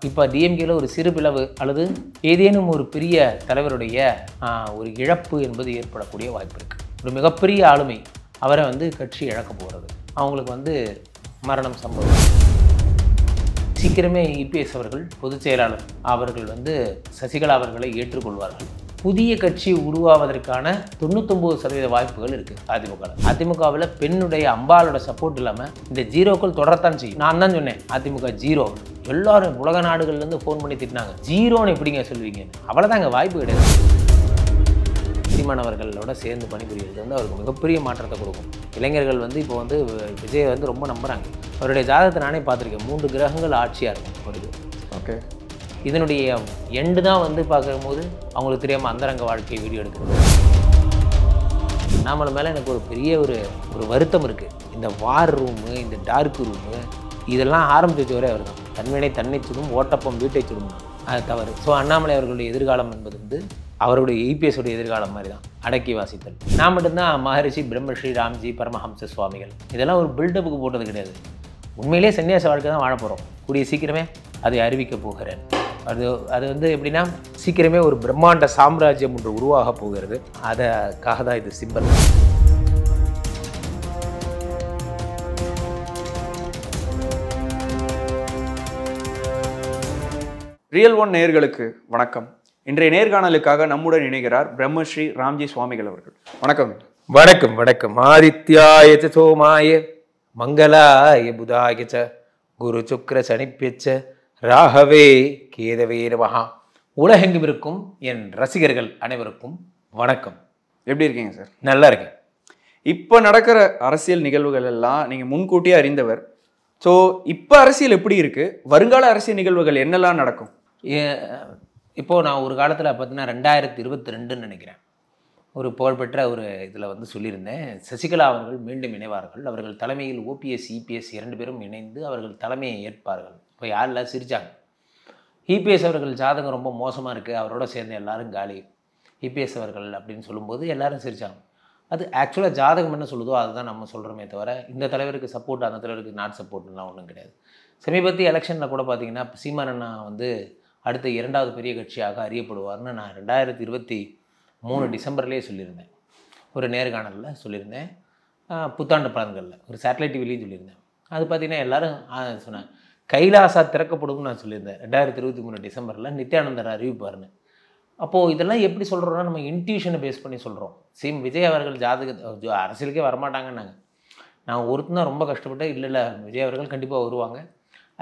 இப்போ டிஎம்கேல ஒரு சிறு பிளவு அல்லது ஏதேனும் ஒரு பெரிய தலைவருடைய ஒரு இழப்பு என்பது ஏற்படக்கூடிய வாய்ப்பு இருக்குது. ஒரு மிகப்பெரிய ஆளுமை அவரை கட்சி இழக்க போகிறது, அவங்களுக்கு மரணம் சம்பவம். சீக்கிரமே இபிஎஸ் அவர்கள் பொதுச் செயலாளர் அவர்கள் சசிகலா அவர்களை ஏற்றுக்கொள்வார்கள். புதிய கட்சி உருவாவதற்கான 99% வாய்ப்புகள் இருக்குது அதிமுகவில். பெண்ணுடைய அம்பாலோட சப்போர்ட் இல்லாமல் இந்த ஜீரோக்கள் தொடரத்தான் செய்யும். நான் தான் சொன்னேன் அதிமுக ஜீரோ. எல்லாரும் உலக நாடுகள்லேருந்து ஃபோன் பண்ணி திட்டினாங்க, ஜீரோன்னு எப்படிங்க சொல்லுவீங்க? அவ்வளோதாங்க, வாய்ப்பு கிடையாது. சீமானவர்களோட சேர்ந்து பணிபுரிகிறது அவருக்கு மிகப்பெரிய மாற்றத்தை கொடுக்கும். இளைஞர்கள் இப்போ விஜய் ரொம்ப நம்புகிறாங்க. அவருடைய ஜாதகத்தை நானே பார்த்துருக்கேன். 3 கிரகங்கள் ஆட்சியாக இருக்கும் வருது. ஓகே, இதனுடைய எண்டு தான் பார்க்கும்போது அவங்களுக்கு தெரியாமல் அந்தரங்க வாழ்க்கை வீடியோ எடுக்கிறது. நம்மள மேலே எனக்கு ஒரு பெரிய ஒரு வருத்தம் இருக்குது. இந்த வார் ரூமு, இந்த டார்க் ரூமு, இதெல்லாம் ஆரம்பித்து வரை அவர் தான். தன்வினை தன்னை சுடும், ஓட்டப்பம் வீட்டை சுடும், அது தவறு. ஸோ அண்ணாமலை அவர்களுடைய எதிர்காலம் என்பது அவருடைய இபிஎஸோடைய எதிர்காலம் மாதிரி தான், அடக்கி வாசித்தல். நான் மட்டும்தான் மகரிஷி பிரம்மஸ்ரீ ராம்ஜி பரமஹம்ச சுவாமிகள், இதெல்லாம் ஒரு பில்டப்புக்கு போட்டது கிடையாது. உண்மையிலே சன்னியாச வாழ்க்கை தான் வாழ போகிறோம். கூடிய சீக்கிரமே அதை அறிவிக்க போகிறேன். அது எப்படின்னா, சீக்கிரமே ஒரு பிரம்மாண்ட சாம்ராஜ்யம் ஒன்று உருவாக போகிறது. அதுக்காக தான் இது சிம்பல். ரியல் ஒன் நேயர்களுக்கு வணக்கம். இன்றைய நேர்காணலுக்காக நம்முடன் இணைகிறார் பிரம்மஸ்ரீ ராம்ஜி சுவாமிகள் அவர்கள். வணக்கம். வணக்கம். வணக்கம். ஆதித்யாய சோமாய மங்களாய புதாய குரு சுக்ர சனிப்பியச்ச ராகவே கேதவே நமஹ. உலகெங்கும் இருக்கும் என் ரசிகர்கள் அனைவருக்கும் வணக்கம். எப்படி இருக்கீங்க சார்? நல்லா இருக்கேன். இப்போ நடக்கிற அரசியல் நிகழ்வுகள் எல்லாம் நீங்கள் முன்கூட்டியே அறிந்தவர். ஸோ இப்போ அரசியல் எப்படி இருக்குது? வருங்கால அரசியல் நிகழ்வுகள் என்னெல்லாம் நடக்கும்? இப்போது நான் ஒரு காலத்தில் பார்த்தீங்கன்னா 2022 நினைக்கிறேன், ஒரு புகழ்பெற்ற ஒரு இதில் சொல்லியிருந்தேன், சசிகலா அவர்கள் மீண்டும் இணைவார்கள், அவர்கள் தலைமையில் ஓபிஎஸ் இபிஎஸ் 2 பேரும் இணைந்து அவர்கள் தலைமையை ஏற்பார்கள். இப்போ யாரெல்லாம் சிரித்தாங்க. இபிஎஸ் அவர்கள் ஜாதகம் ரொம்ப மோசமாக இருக்குது, அவரோட சேர்ந்து எல்லாரும் காலி இபிஎஸ் அவர்கள் அப்படின்னு சொல்லும்போது எல்லாரும் சிரித்தாங்க. அது ஆக்சுவலாக ஜாதகம் என்ன சொல்லுதோ அதுதான் நம்ம சொல்கிறோமே தவிர, இந்த தலைவருக்கு சப்போர்ட் அந்த தலைவருக்கு நாட் சப்போர்ட்லாம் ஒன்றும் கிடையாது. சமீபத்திய எலெக்ஷனில் கூட பார்த்திங்கன்னா சீமானண்ணா அடுத்த 2வது பெரிய கட்சியாக அறியப்படுவார்னு நான் 2023 டிசம்பர்லேயே சொல்லியிருந்தேன். ஒரு நேர்காணலில் சொல்லியிருந்தேன், புத்தாண்டு பலன்களில் ஒரு சேட்டலைட் டிவிலையும் சொல்லியிருந்தேன். அது பார்த்திங்கன்னா எல்லோரும் சொன்னாங்க. கைலாசா திறக்கப்படும்னு நான் சொல்லியிருந்தேன் 2023 டிசம்பரில், நித்யானந்தர் அறிவிப்பார்னு. அப்போது இதெல்லாம் எப்படி சொல்கிறோன்னா, நம்ம இன்ட்யூஷனை பேஸ் பண்ணி சொல்கிறோம். விஜய் அவர்கள் அரசியலுக்கே வரமாட்டாங்கன்னாங்க. நான் ஒருத்தர் ரொம்ப கஷ்டப்பட்டு இல்லை விஜய் அவர்கள் கண்டிப்பாக வருவாங்க,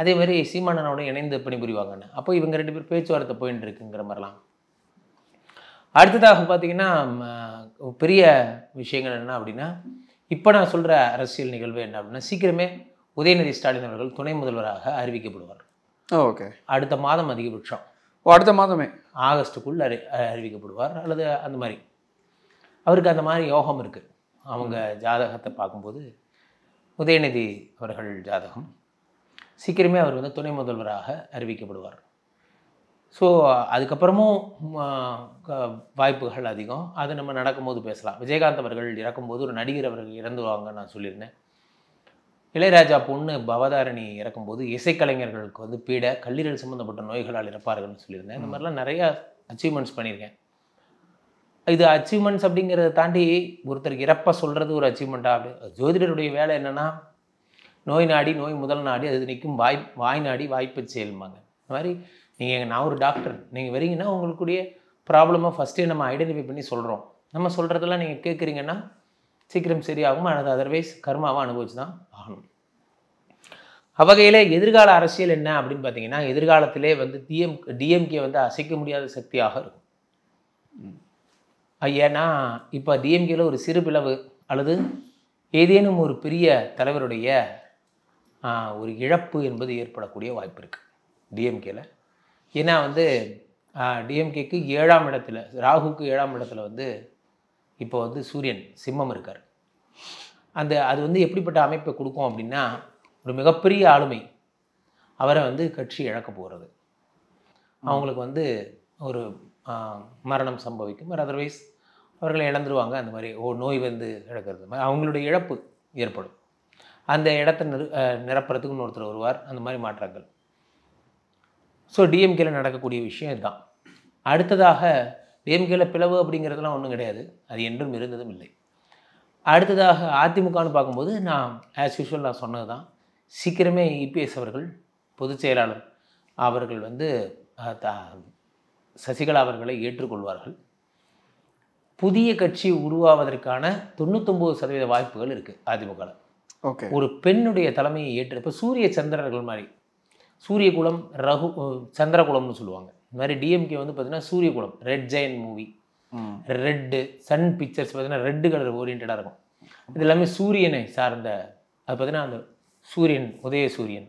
அதே மாதிரி சீமானனோட இணைந்து பணிபுரிவாங்கன்னு. அப்போ இவங்க 2 பேர் பேச்சுவார்த்தை போயின்னு இருக்குங்கிற மாதிரிலாம். அடுத்ததாக பார்த்திங்கன்னா பெரிய விஷயங்கள் என்ன அப்படின்னா, இப்போ நான் சொல்கிற அரசியல் நிகழ்வு என்ன அப்படின்னா, சீக்கிரமே உதயநிதி ஸ்டாலின் அவர்கள் துணை முதல்வராக அறிவிக்கப்படுவார். ஓகே, அடுத்த மாதம் அதிகபட்சம் அடுத்த மாதமே ஆகஸ்ட்டுக்குள் அறிவிக்கப்படுவார் அல்லது அந்த மாதிரி. அவருக்கு அந்த மாதிரி யோகம் இருக்குது. அவங்க ஜாதகத்தை பார்க்கும்போது உதயநிதி அவர்கள் ஜாதகம் சீக்கிரமே அவர் துணை முதல்வராக அறிவிக்கப்படுவார். ஸோ அதுக்கப்புறமும் வாய்ப்புகள் அதிகம். அது நம்ம நடக்கும்போது பேசலாம். விஜயகாந்த் அவர்கள் இறக்கும்போது ஒரு நடிகர் அவர்கள் இறந்துவாங்க நான் சொல்லியிருந்தேன். இளையராஜா பொண்ணு பவதாரணி இறக்கும்போது இசைக்கலைஞர்களுக்கு பீட கல்லீரல் சம்மந்தப்பட்ட நோய்களால் இறப்பார்கள்னு சொல்லியிருந்தேன். இந்த மாதிரிலாம் நிறையா அச்சீவ்மெண்ட்ஸ் பண்ணியிருக்கேன். இது அச்சீவ்மெண்ட்ஸ் அப்படிங்கிறத தாண்டி ஒருத்தருக்கு இறப்ப சொல்கிறது ஒரு அச்சீவ்மெண்ட்டாக அப்படி. ஜோதிடருடைய வேலை என்னென்னா, நோய் நாடி நோய் முதல் நாடி அது நிற்கும் வாய் நாடி வாய்ப்பு செயல்பாங்க. இந்த மாதிரி நான் ஒரு டாக்டர், நீங்கள் வரீங்கன்னா உங்களுக்குடைய ப்ராப்ளமை ஃபஸ்ட்டே நம்ம ஐடென்டிஃபை பண்ணி சொல்கிறோம். நம்ம சொல்கிறதெல்லாம் நீங்கள் கேட்குறீங்கன்னா சீக்கிரம் சரியாகும், அல்லது அதர்வைஸ் கர்மாவை அனுபவிச்சு தான் ஆகணும். அவ்வகையில் எதிர்கால அரசியல் என்ன அப்படின்னு பார்த்தீங்கன்னா, எதிர்காலத்திலே டிஎம்கே அசைக்க முடியாத சக்தியாக இருக்கும். ஏன்னா இப்போ டிஎம்கேல ஒரு சிறு பிளவு அல்லது ஏதேனும் ஒரு பெரிய தலைவருடைய ஒரு இழப்பு என்பது ஏற்படக்கூடிய வாய்ப்பு இருக்குது டிஎம்கேல. ஏன்னா டிஎம்கேக்கு 7ஆம் இடத்துல, ராகுக்கு 7ஆம் இடத்துல இப்போ சூரியன் சிம்மம் இருக்கார். அது எப்படிப்பட்ட அமைப்பை கொடுக்கும் அப்படின்னா, ஒரு மிகப்பெரிய ஆளுமை அவரை கட்சி இழக்க போகிறது. அவங்களுக்கு ஒரு மரணம் சம்பவிக்கும், அதர்வைஸ் அவர்களை இழந்துருவாங்க. அந்த மாதிரி நோய் இழக்கிறது மாதிரி அவங்களுடைய இழப்பு ஏற்படும். அந்த இடத்த நிரப்புறதுக்கு இன்னொருத்தர் வருவார். அந்த மாதிரி மாற்றங்கள். ஸோ டிஎம்கேல நடக்கக்கூடிய விஷயம் இதுதான். அடுத்ததாக டிஎம்கேல பிளவு அப்படிங்கிறதுலாம் ஒன்றும் கிடையாது, அது என்றும் இருந்ததும் இல்லை. அடுத்ததாக அதிமுகன்னு பார்க்கும்போது நான் ஆஸ் யூஷுவல் நான் சொன்னது தான், சீக்கிரமே இபிஎஸ் அவர்கள் பொதுச் செயலாளர் அவர்கள் வந்து சசிகலா அவர்களை ஏற்றுக்கொள்வார்கள். புதிய கட்சி உருவாவதற்கான 99% வாய்ப்புகள் இருக்குது அதிமுகவில். ஓகே. ஒரு பெண்ணுடைய தலைமையை ஏற்று, இப்போ சூரிய சந்திரர்கள் மாதிரி, சூரியகுலம் ரகு சந்திரகுலம்னு சொல்லுவாங்க. இந்த மாதிரி டிஎம்கே வந்து பார்த்தீங்கன்னா சூரியகுலம், Red Giant movie, red Sun Pictures பார்த்தீங்கன்னா ரெட்டு கலர் ஓரியன்டாக இருக்கும். இது எல்லாமே சூரியனை சார்ந்த, அது பார்த்தீங்கன்னா அந்த சூரியன் உதய சூரியன்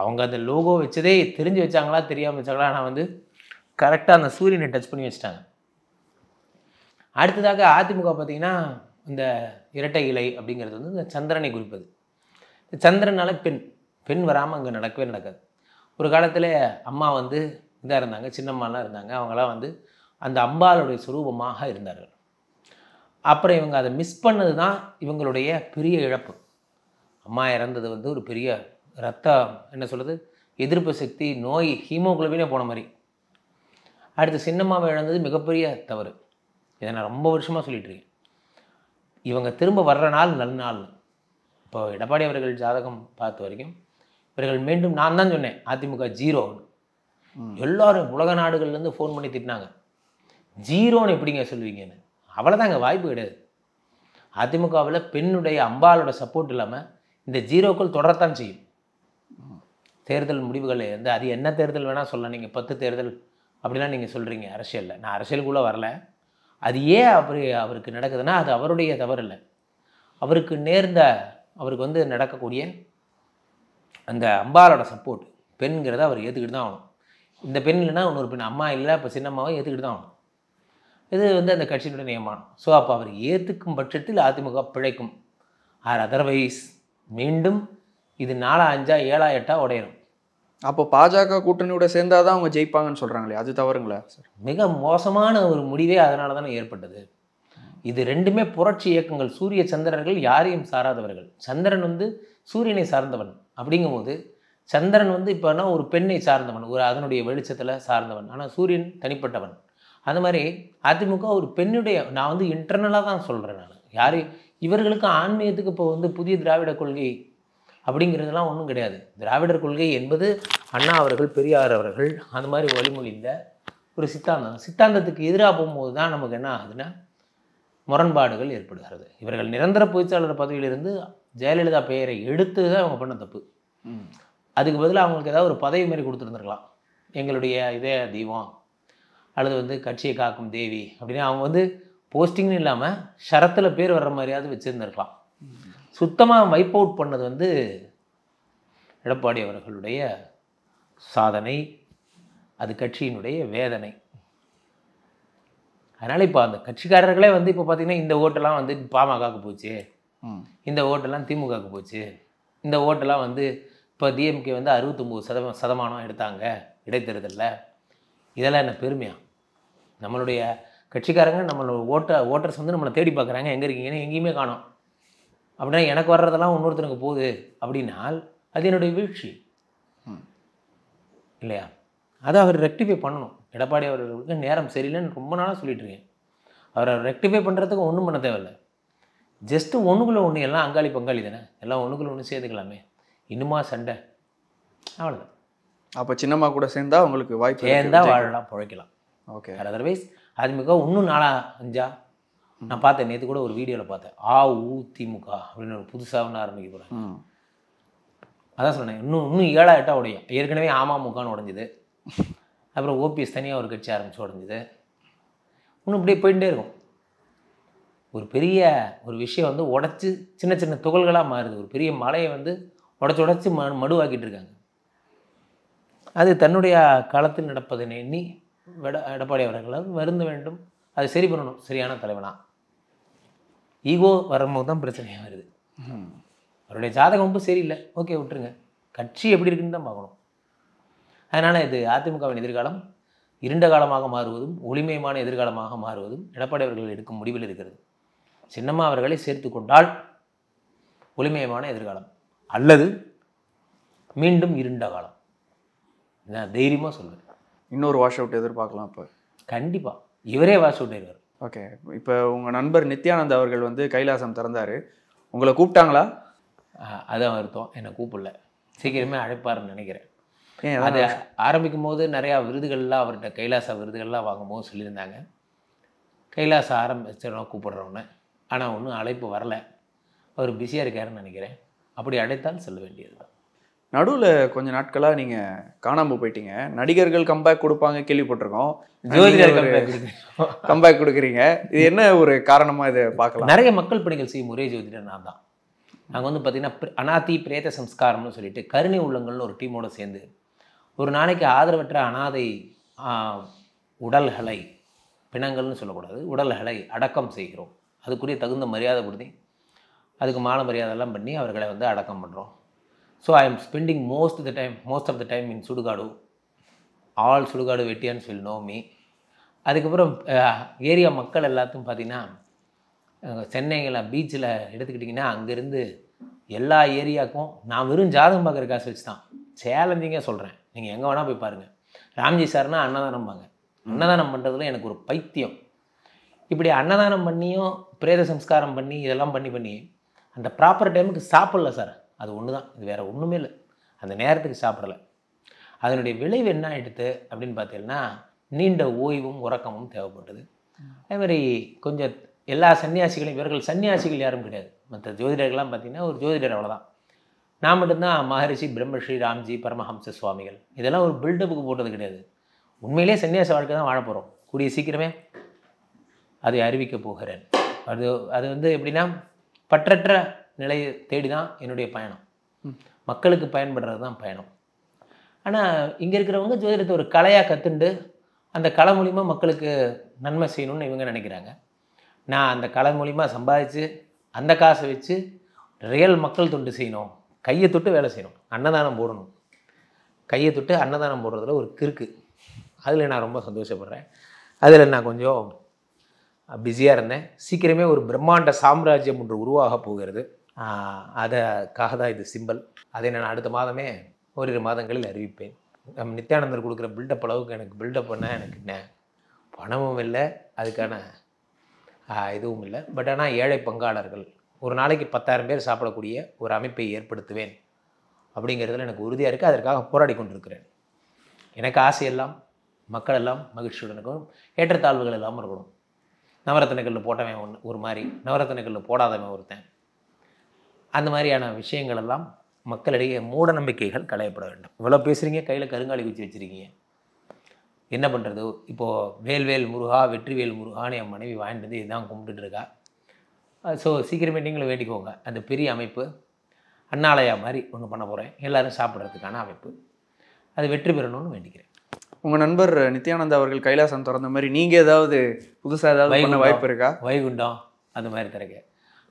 அவங்க அந்த லோகோ வச்சதே தெரிஞ்சு வச்சாங்களா தெரியாமல் வச்சாங்களா, ஆனால் வந்து கரெக்டாக அந்த சூரியனை டச் பண்ணி வச்சுட்டாங்க. அடுத்ததாக அதிமுக பார்த்திங்கன்னா இந்த இரட்டை இலை அப்படிங்கிறது வந்து இந்த சந்திரனை குறிப்பது. இந்த சந்திரனால பெண் வராமல் அங்கே நடக்கவே நடக்காது. ஒரு காலத்தில் அம்மா வந்து இதாக இருந்தாங்க, சின்னம்மாலாம் இருந்தாங்க, அவங்களாம் வந்து அந்த அம்பாளுடைய சுரூபமாக இருந்தார்கள். அப்புறம் இவங்க அதை மிஸ் பண்ணது தான் இவங்களுடைய பெரிய இழப்பு. அம்மா இறந்தது வந்து ஒரு பெரிய என்ன சொல்கிறது, எதிர்ப்பு சக்தி, நோய், ஹீமோகுளோபினே போன மாதிரி. அடுத்து சின்னம்மாவை இழந்தது மிகப்பெரிய தவறு. இதை நான் ரொம்ப வருஷமாக சொல்லிகிட்டு இருக்கேன். இவங்க திரும்ப வர்ற நாள் நல்ல நாள். இப்போ எடப்பாடி அவர்கள் ஜாதகம் பார்த்த வரைக்கும் இவர்கள் மீண்டும், நான் தான் சொன்னேன் அதிமுக 0. எல்லோரும் உலக நாடுகள்லேருந்து ஃபோன் பண்ணி திட்டினாங்க, 0ன்னு எப்படிங்க சொல்லுவீங்கன்னு. அவ்வளோதாங்க, வாய்ப்பு கிடையாது. அதிமுகவில் பெண்ணுடைய அம்பாலோட சப்போர்ட் இல்லாமல் இந்த 0க்கள் தொடரத்தான் செய்யும். தேர்தல் முடிவுகள் வந்து அது என்ன தேர்தல் வேணால் சொல்லலாம், நீங்கள் 10 தேர்தல் அப்படிலாம் நீங்கள் சொல்கிறீங்க அரசியலில். நான் அரசியலுக்குள்ளே வரல. அது ஏன் அப்படி அவருக்கு நடக்குதுன்னா அது அவருடைய தவறு இல்லை. அவருக்கு வந்து நடக்கக்கூடிய அந்த அம்பாலோட சப்போர்ட், பெண்கிறத அவர் ஏற்றுக்கிட்டு தான் ஆகணும். இந்த பெண் இல்லைன்னா இன்னொரு பெண், அம்மா இல்லை இப்போ சின்னம்மாவை ஏற்றுக்கிட்டு தான் ஆகணும். இது வந்து அந்த கட்சியினுடைய நியமனம். ஸோ அப்போ அவர் ஏற்றுக்கும் பட்சத்தில் அதிமுக பிழைக்கும். அதர்வைஸ் மீண்டும் இது 4, 5, 7, 8 உடையிடும். அப்போ பாஜக கூட்டணியோட சேர்ந்தாதான் அவங்க ஜெயிப்பாங்கன்னு சொல்கிறாங்களே, அது தவறுங்களா சார்? மிக மோசமான ஒரு முடிவே அதனால தானே ஏற்பட்டது. இது ரெண்டுமே புரட்சி இயக்கங்கள். சூரிய சந்திரர்கள் யாரையும் சாராதவர்கள். சந்திரன் வந்து சூரியனை சார்ந்தவன். அப்படிங்கும்போது சந்திரன் வந்து இப்போனா ஒரு பெண்ணை சார்ந்தவன், ஒரு அதனுடைய வெளிச்சத்தில் சார்ந்தவன். ஆனால் சூரியன் தனிப்பட்டவன். அது மாதிரி அதிமுக ஒரு பெண்ணுடைய, நான் வந்து இன்டர்னலாக தான் சொல்கிறேன். நான் இவர்களுக்கு ஆன்மீகத்துக்கு இப்போ வந்து புதிய திராவிட கொள்கை அப்படிங்கிறதுலாம் ஒன்றும் கிடையாது. திராவிடர் கொள்கை என்பது அண்ணா அவர்கள், பெரியார் அவர்கள் அந்த மாதிரி வழிமொழிந்த ஒரு சித்தாந்தத்துக்கு எதிராக போகும்போது தான் நமக்கு என்ன ஆகுதுன்னா முரண்பாடுகள் ஏற்படுகிறது. இவர்கள் நிரந்தர பொதுச்சாளர் பதவியிலிருந்து ஜெயலலிதா பெயரை எடுத்து தான் அவங்க பண்ண தப்பு. அதுக்கு பதிலாக அவங்களுக்கு ஏதாவது ஒரு பதவி மாதிரி கொடுத்துருந்துருக்கலாம். எங்களுடைய இதே தெய்வம் அல்லது வந்து கட்சியை காக்கும் தேவி அப்படின்னு அவங்க வந்து போஸ்டிங்னு இல்லாமல் ஷரத்தில் பேர் வர்ற மாதிரியாவது வச்சுருந்துருக்கலாம். சுத்தமாக வைப் அவுட் பண்ணது வந்து எடப்பாடி அவர்களுடைய சாதனை, அது கட்சியினுடைய வேதனை. அதனால் இப்போ அந்த கட்சிக்காரர்களே வந்து இப்போ பார்த்திங்கன்னா இந்த ஓட்டெல்லாம் வந்து பாமகவுக்கு போச்சு, இந்த ஓட்டெல்லாம் திமுகவுக்கு போச்சு, இந்த ஓட்டெல்லாம் வந்து இப்போ டிஎம்கே வந்து 69% எடுத்தாங்க இடைத்தேர்தலில். இதெல்லாம் என்ன பெருமையா? நம்மளுடைய கட்சிக்காரங்க நம்மளோட ஓட்டர்ஸ் வந்து நம்மளை தேடி பார்க்குறாங்க, எங்கே இருக்கீங்கன்னு, எங்கேயுமே காணோம். அப்படின்னா எனக்கு வர்றதெல்லாம் இன்னொருத்தனுக்கு போகுது அப்படின்னால் அது என்னுடைய வீழ்ச்சி இல்லையா? அதை அவர் ரெக்டிஃபை பண்ணணும். எடப்பாடி அவர்களுக்கு நேரம் சரியில்லைன்னு ரொம்ப நாளாக சொல்லிட்டு இருக்கேன். அவரை ரெக்டிஃபை பண்ணுறதுக்கு ஒன்றும் பண்ண தேவையில்லை. ஜஸ்ட்டு ஒன்றுக்குள்ளே ஒன்று, எல்லாம் அங்காளி பங்காளி தானே, எல்லாம் ஒன்றுக்குள்ளே ஒன்று சேர்த்துக்கலாமே. இன்னுமா சண்டை? அவ்வளோதான். அப்போ சின்னம்மா கூட சேர்ந்தா உங்களுக்கு வாய்ப்பு சேர்ந்தால் வாழலாம், பிழைக்கலாம். ஓகே. அதர்வைஸ் அதிமுக இன்னும் 4, 5 நான் பார்த்தேன். நேற்று கூட ஒரு வீடியோவில் பார்த்தேன், திமுக அப்படின்னு ஒரு புதுசாக ஒன்று ஆரம்பிக்க போகிறேன். அதான் சொன்னேன், இன்னும் 7, 8 உடையும். ஏற்கனவே அமமுகன்னு உடஞ்சிது, அப்புறம் ஓபிஎஸ் தனியாக ஒரு கட்சி ஆரம்பித்து உடஞ்சிது, இன்னும் இப்படியே போயிட்டே இருக்கும். ஒரு பெரிய ஒரு விஷயம் வந்து உடச்சி சின்ன சின்ன துகள்களாக மாறுது. ஒரு பெரிய மலையை வந்து உடச்சி மடுவாக்கிட்டு இருக்காங்க. அது தன்னுடைய காலத்தில் நடப்பதை எண்ணி எடப்பாடி அவர்களால் வருந்த வேண்டும். அதை சரி பண்ணணும். சரியான தலைவனா ஈகோ வரும்போது தான் பிரச்சனையாக வருது. அவருடைய ஜாதகம் ரொம்ப சரியில்லை, ஓகே விட்டுருங்க. கட்சி எப்படி இருக்குன்னு தான் பார்க்கணும். அதனால் இது அதிமுகவின் எதிர்காலம் இருண்ட காலமாக மாறுவதும் ஒளிமயமான எதிர்காலமாக மாறுவதும் எடப்பாடி அவர்கள் எடுக்கும் முடிவில் இருக்கிறது. சின்னம்மா அவர்களை சேர்த்து கொண்டால் ஒளிமயமான எதிர்காலம், அல்லது மீண்டும் இருண்ட காலம். நான் தைரியமாக சொல்லுவேன். இன்னொரு வாஷ் அவுட் எதிர்பார்க்கலாம் இப்போ? கண்டிப்பாக இவரே வாஷ் அவுட் ஆயிடுவார். ஓகே, இப்போ உங்கள் நண்பர் நித்யானந்த் அவர்கள் வந்து கைலாசம் திறந்தார், உங்களை கூப்பிட்டாங்களா? அதான் வருத்தம், என்னை கூப்பிடல. சீக்கிரமே அழைப்பாருன்னு நினைக்கிறேன். ஏன் அது ஆரம்பிக்கும் போது நிறையா விருதுகள்லாம் அவர்கிட்ட கைலாச விருதுகள்லாம் வாங்கும்போது சொல்லியிருந்தாங்க, கைலாசம் ஆரம்பிச்சிடணும் கூப்பிடுறோன்னு. ஆனால் ஒன்றும் அழைப்பு வரலை. அவர் பிஸியாக இருக்காருன்னு நினைக்கிறேன். அப்படி அழைத்தால் சொல்ல வேண்டியது தான். நடுவில் கொஞ்ச நாட்களாக நீங்கள் காணாமல் போயிட்டீங்க. நடிகர்கள் கம்பேக் கொடுப்பாங்க கேள்விப்பட்டிருக்கோம், ஜோதிடர் கம்பேக் கொடுக்குறீங்க. இது என்ன ஒரு காரணமாக இதை பார்க்கலாம்? நிறைய மக்கள் பணிகள் செய்யும் ஒரே ஜோதிடர் நான் தான். நாங்கள் வந்து பார்த்திங்கன்னா அனாதி பிரேத சம்ஸ்காரம்னு சொல்லிட்டு கருணை உள்ளங்கள்னு ஒரு டீமோடு சேர்ந்து ஒரு நாளைக்கு ஆதரவற்ற அனாதை உடல்களை, பிணங்கள்னு சொல்லக்கூடாது, உடல்களை அடக்கம் செய்கிறோம். அதுக்குரிய தகுந்த மரியாதை கொடுத்து அதுக்கு மாலை மரியாதைலாம் பண்ணி அவர்களை வந்து அடக்கம் பண்ணுறோம். So I am spending most of the time in சுடுகாடு. ஆல் சுடுகாடு வெட்டியான்னு சொல்லி நோ மீ. அதுக்கப்புறம் ஏரியா மக்கள் எல்லாத்தையும் பார்த்திங்கன்னா சென்னையில் பீச்சில் எடுத்துக்கிட்டிங்கன்னா அங்கேருந்து எல்லா ஏரியாவுக்கும் நான் வெறும் ஜாதகம் பார்க்குற காசு வச்சு தான் சேலஞ்சிங்காக சொல்கிறேன். நீங்கள் எங்கே வேணால் போய் பாருங்கள். ராம்ஜி சார்னா அன்னதானம்பாங்க. அன்னதானம் பண்ணுறதுல எனக்கு ஒரு பைத்தியம். இப்படி அன்னதானம் பண்ணியும் பிரேத சம்ஸ்காரம் பண்ணி இதெல்லாம் பண்ணி அந்த ப்ராப்பர் டைமுக்கு சாப்பிடல சார். அது ஒன்று தான், இது வேறு ஒன்றுமே இல்லை. அந்த நேரத்துக்கு சாப்பிடலை. அதனுடைய விளைவு என்ன ஆகிடுது அப்படின்னு பார்த்தீங்கன்னா நீண்ட ஓய்வும் உறக்கமும் தேவைப்பட்டது. அதேமாதிரி கொஞ்சம் எல்லா சன்னியாசிகளையும், இவர்கள் சன்னியாசிகள் யாரும் கிடையாது. மற்ற ஜோதிடர்கள்லாம் பார்த்திங்கன்னா ஒரு ஜோதிடர் அவ்வளோதான். நான் மட்டும்தான் மகரிஷி பிரம்மஸ்ரீ ராம்ஜி பரமஹம்ச சுவாமிகள். இதெல்லாம் ஒரு பில்டப்புக்கு போட்டது கிடையாது. உண்மையிலே சன்னியாச வாழ்க்கை தான் வாழ போகிறோம். கூடிய சீக்கிரமே அதை அறிவிக்க போகிறேன். அது வந்து எப்படின்னா பற்றற்ற நிலையை தேடி தான் என்னுடைய பயணம். மக்களுக்கு பயன்படுறது தான் பயணம். ஆனால் இங்கே இருக்கிறவங்க ஜோதிடத்தை ஒரு கலையாக கற்றுண்டு அந்த கலை மூலிமா மக்களுக்கு நன்மை செய்யணும்னு இவங்க நினைக்கிறாங்க. நான் அந்த கலை மூலிமா சம்பாதிச்சு அந்த காசை வச்சு ரியல் மக்கள் தொண்டு செய்யணும், கையை தொட்டு வேலை செய்யணும், அன்னதானம் போடணும். கையை தொட்டு அன்னதானம் போடுறதுல ஒரு கிறுக்கு. அதில் நான் ரொம்ப சந்தோஷப்படுறேன். அதில் நான் கொஞ்சம் பிஸியாக இருந்தேன். சீக்கிரமே ஒரு பிரம்மாண்ட சாம்ராஜ்யம் ஒன்று உருவாக போகிறது. அதுக்காக தான் இது சிம்பிள். அதை நான் அடுத்த மாதமே ஓரிரு மாதங்களில் அறிவிப்பேன். நித்யானந்தர் கொடுக்குற பில்டப் அளவுக்கு எனக்கு பில்டப் பண்ண எனக்கு என்ன பணமும் இல்லை, அதுக்கான இதுவும் இல்லை. பட் ஆனால் ஏழை பங்காளர்கள் ஒரு நாளைக்கு 10,000 பேர் சாப்பிடக்கூடிய ஒரு அமைப்பை ஏற்படுத்துவேன் அப்படிங்கிறதுல எனக்கு உறுதியாக இருக்குது. அதற்காக போராடி கொண்டிருக்கிறேன். எனக்கு ஆசையெல்லாம் மக்கள் எல்லாம் மகிழ்ச்சியுடன் இருக்கணும், ஏற்றத்தாழ்வுகள் இல்லாமல் இருக்கணும். நவரத்தினக்கல்ல போட்டவன் ஒரு மாதிரி, நவரத்தினக்கல்ல போடாதவன் ஒருத்தன், அந்த மாதிரியான விஷயங்கள் எல்லாம் மக்களிடையே மூட நம்பிக்கைகள் களையப்பட வேண்டும். இவ்வளோ பேசுகிறீங்க, கையில் கருங்காலி குச்சி வச்சுருக்கீங்க, என்ன பண்ணுறது? இப்போது வேல்வேல் முருகா வெற்றிவேல் முருகான்னு என் மனைவி வாங்கிட்டு வந்து இதுதான் கும்பிட்டுட்டு இருக்கா. ஸோ சீக்கிரமே நீங்களும் வேண்டிக்கோங்க. அந்த பெரிய அமைப்பு அண்ணாலயா மாதிரி ஒன்று பண்ண போகிறேன், எல்லோரும் சாப்பிட்றதுக்கான அமைப்பு. அது வெற்றி பெறணும்னு வேண்டிக்கிறேன். உங்கள் நண்பர் நித்யானந்தா அவர்கள் கைலாசம் திறந்த மாதிரி நீங்கள் ஏதாவது புதுசாக ஏதாவது பண்ண வாய்ப்பு இருக்கா? வைகுண்டம் அது மாதிரி திறக்க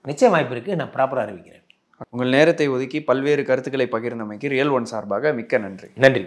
நிச்சயம் வாய்ப்பு இருக்குது. நான் ப்ராப்பராக அறிவிக்கிறேன். உங்கள் நேரத்தை ஒதுக்கி பல்வேறு கருத்துக்களை பகிர்ந்தமைக்கு ரியல் ஒன் சார்பாக மிக்க நன்றி. நன்றி.